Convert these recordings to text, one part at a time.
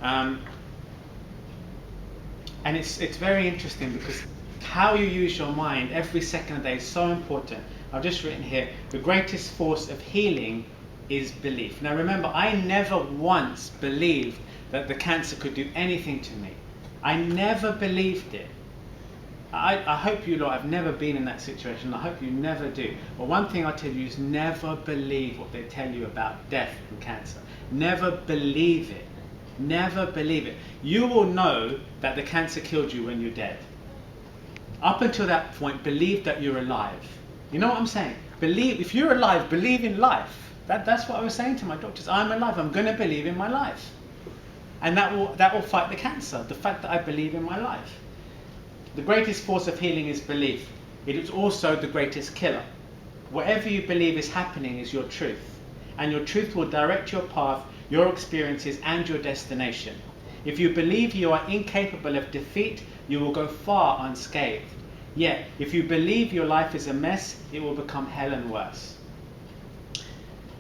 Um, and it's very interesting because how you use your mind every second of the day is so important. I've just written here, the greatest force of healing is belief. Now remember, I never once believed that the cancer could do anything to me. I never believed it. I hope you lot have never been in that situation. I hope you never do. But one thing I tell you is never believe what they tell you about death and cancer. Never believe it. Never believe it. You will know that the cancer killed you when you're dead. Up until that point, believe that you're alive. You know what I'm saying? Believe, if you're alive, believe in life. That's what I was saying to my doctors. I'm alive. I'm going to believe in my life. And that will fight the cancer. The fact that I believe in my life. The greatest force of healing is belief. It is also the greatest killer. Whatever you believe is happening is your truth. And your truth will direct your path, your experiences, and your destination. If you believe you are incapable of defeat, you will go far unscathed. Yet, if you believe your life is a mess, it will become hell and worse.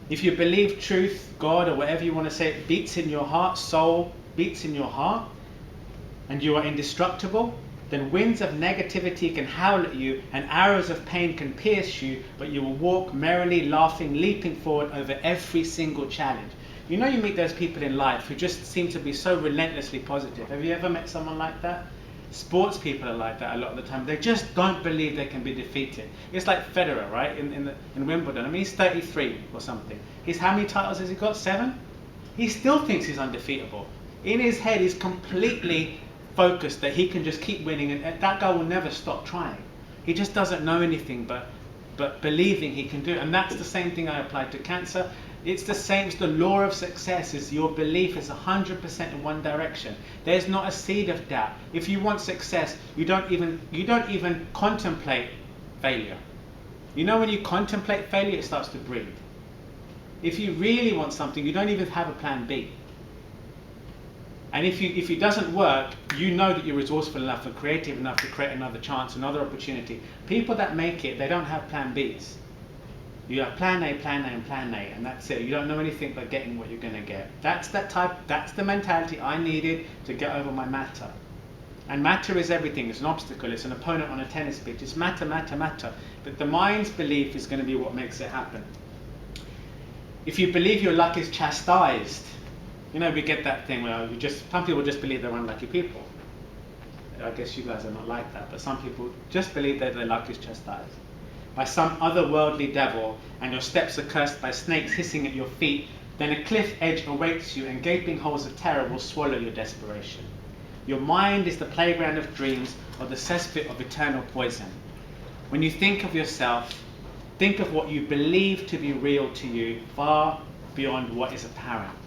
If you believe truth, God, or whatever you want to say, beats in your heart, soul beats in your heart, and you are indestructible, then winds of negativity can howl at you and arrows of pain can pierce you, but you will walk merrily, laughing, leaping forward over every single challenge. You know, you meet those people in life who just seem to be so relentlessly positive. Have you ever met someone like that? Sports people are like that a lot of the time. They just don't believe they can be defeated. It's like Federer, right, in Wimbledon. I mean, he's 33 or something. How many titles has he got? 7? He still thinks he's undefeatable. In his head, he's completely focused that he can just keep winning, and that guy will never stop trying. He just doesn't know anything but believing he can do it. And that's the same thing I applied to cancer. It's the same. It's the law of success. Is your belief is 100% in one direction. There's not a seed of doubt. If you want success, you don't even contemplate failure. You know, when you contemplate failure, it starts to breed. If you really want something, you don't even have a plan B. And if it doesn't work, you know that you're resourceful enough and creative enough to create another chance, another opportunity. People that make it, they don't have plan Bs. You have plan A, plan A, and plan A, and that's it. You don't know anything but getting what you're going to get. That's the mentality I needed to get over my matter. And matter is everything. It's an obstacle. It's an opponent on a tennis pitch. It's matter, matter, matter. But the mind's belief is going to be what makes it happen. If you believe your luck is chastised, you know, we get that thing where some people just believe they're unlucky people. I guess you guys are not like that, but some people just believe that their luck is chastised by some otherworldly devil, and your steps are cursed by snakes hissing at your feet. Then a cliff edge awaits you, and gaping holes of terror will swallow your desperation. Your mind is the playground of dreams, or the cesspit of eternal poison. When you think of yourself, think of what you believe to be real to you, far beyond what is apparent.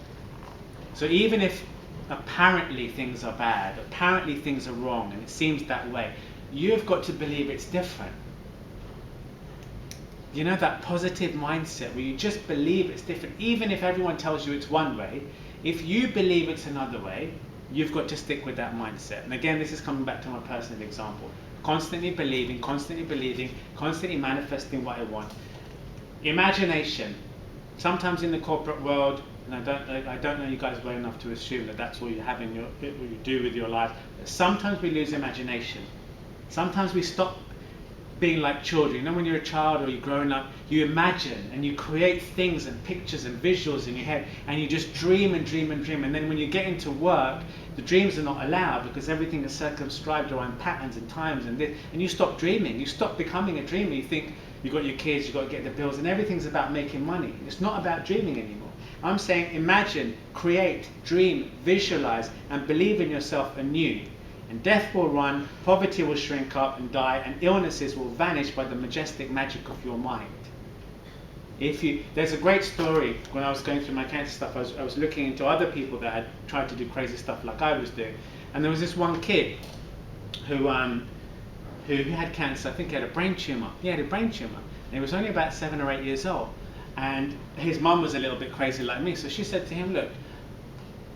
So even if apparently things are bad, apparently things are wrong, and it seems that way, you've got to believe it's different. You know, that positive mindset where you just believe it's different, even if everyone tells you it's one way. If you believe it's another way, you've got to stick with that mindset. And again, this is coming back to my personal example. Constantly believing, constantly manifesting what I want. Imagination. Sometimes in the corporate world, and I don't know you guys well enough to assume that that's all you have in what you do with your life. But sometimes we lose imagination. Sometimes we stop being like children. You know, when you're a child or you're growing up, you imagine and you create things and pictures and visuals in your head, and you just dream and dream and dream. And then when you get into work, the dreams are not allowed because everything is circumscribed around patterns and times and this, and you stop dreaming. You stop becoming a dreamer. You think you've got your kids, you've got to get the bills, and everything's about making money. It's not about dreaming anymore. I'm saying imagine, create, dream, visualize, and believe in yourself anew. And death will run, poverty will shrink up and die, and illnesses will vanish by the majestic magic of your mind. There's a great story. When I was going through my cancer stuff, I was looking into other people that had tried to do crazy stuff like I was doing. And there was this one kid who had cancer. I think he had a brain tumor. He had a brain tumor. And he was only about 7 or 8 years old. And his mum was a little bit crazy like me. So she said to him, look,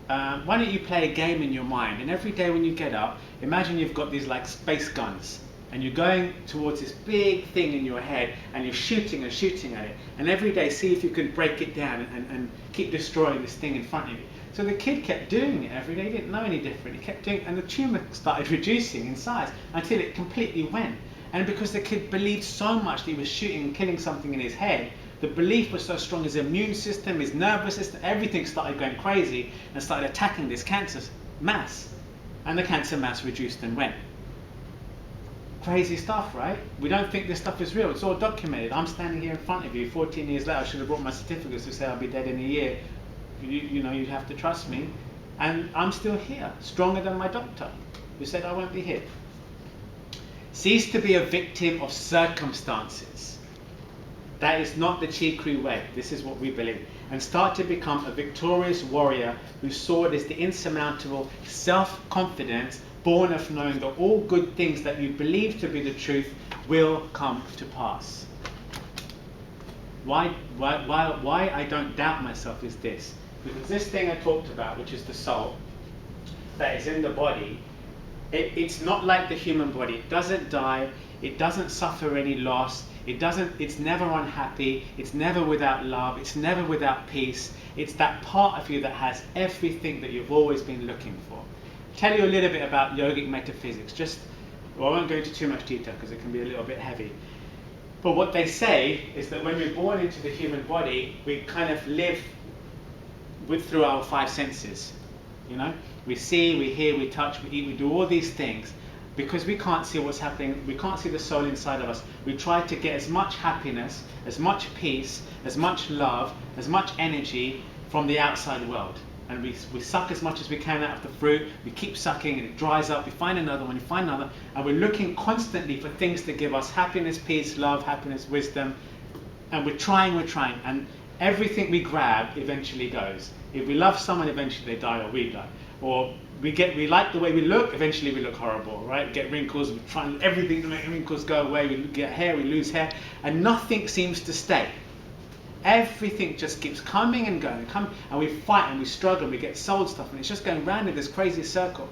why don't you play a game in your mind? And every day when you get up, imagine you've got these like space guns. And you're going towards this big thing in your head, and you're shooting and shooting at it. And every day, see if you can break it down and keep destroying this thing in front of you. So the kid kept doing it every day. He didn't know any different. He kept doing it, and the tumor started reducing in size until it completely went. And because the kid believed so much that he was shooting and killing something in his head, the belief was so strong, his immune system, his nervous system, everything started going crazy and started attacking this cancer mass. And the cancer mass reduced and went. Crazy stuff, right? We don't think this stuff is real. It's all documented. I'm standing here in front of you 14 years later. I should have brought my certificates to say I'll be dead in a year. You know, you'd have to trust me. And I'm still here, stronger than my doctor, who said I won't be here. Cease to be a victim of circumstances. That is not the Chi Kri way. This is what we believe. And start to become a victorious warrior whose sword is the insurmountable self-confidence born of knowing that all good things that you believe to be the truth will come to pass. Why I don't doubt myself is this. Because this thing I talked about, which is the soul, that is in the body, it's not like the human body. It doesn't die. It doesn't suffer any loss. It's never unhappy. It's never without love. It's never without peace. It's that part of you that has everything that you've always been looking for. Tell you a little bit about yogic metaphysics. Well, I won't go into too much detail because it can be a little bit heavy. But what they say is that when we're born into the human body, we kind of live through our five senses. You know, we see, we hear, we touch, we eat, we do all these things. Because we can't see what's happening, we can't see the soul inside of us. We try to get as much happiness, as much peace, as much love, as much energy from the outside world. And we suck as much as we can out of the fruit. We keep sucking and it dries up. We find another one, we find another. And we're looking constantly for things to give us happiness, peace, love, happiness, wisdom. And we're trying. And everything we grab eventually goes. If we love someone, eventually they die or we die. Or we like the way we look, eventually we look horrible, right? We get wrinkles, we try everything to make wrinkles go away, we get hair, we lose hair, and nothing seems to stay. Everything just keeps coming and going, and we fight and we struggle, and we get sold stuff, and it's just going round in this crazy circle.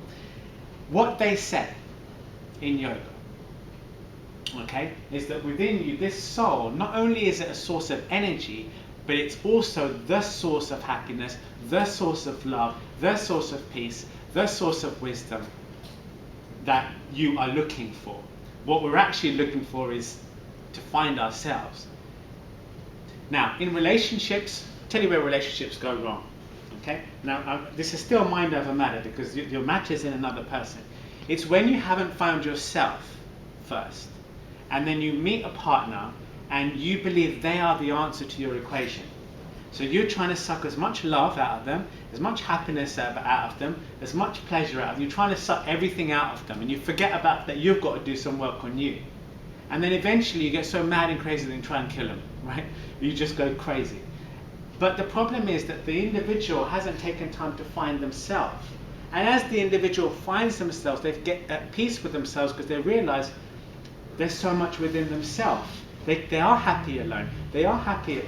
What they say in yoga, okay, is that within you, this soul, not only is it a source of energy, but it's also the source of happiness, the source of love, the source of peace, the source of wisdom that you are looking for. What we're actually looking for is to find ourselves. Now, in relationships, I'll tell you where relationships go wrong. Okay? Now, this is still mind over matter because your matter is in another person. It's when you haven't found yourself first, and then you meet a partner and you believe they are the answer to your equation. So you're trying to suck as much love out of them, as much happiness out of them, as much pleasure out of them. You're trying to suck everything out of them, and you forget about that you've got to do some work on you. And then eventually you get so mad and crazy that you try and kill them, right? You just go crazy. But the problem is that the individual hasn't taken time to find themselves. And as the individual finds themselves, they get at peace with themselves because they realize there's so much within themselves. They are happy alone. They are happy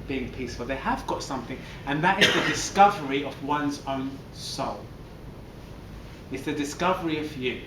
being peaceful. They have got something, and that is the discovery of one's own soul. It's the discovery of you.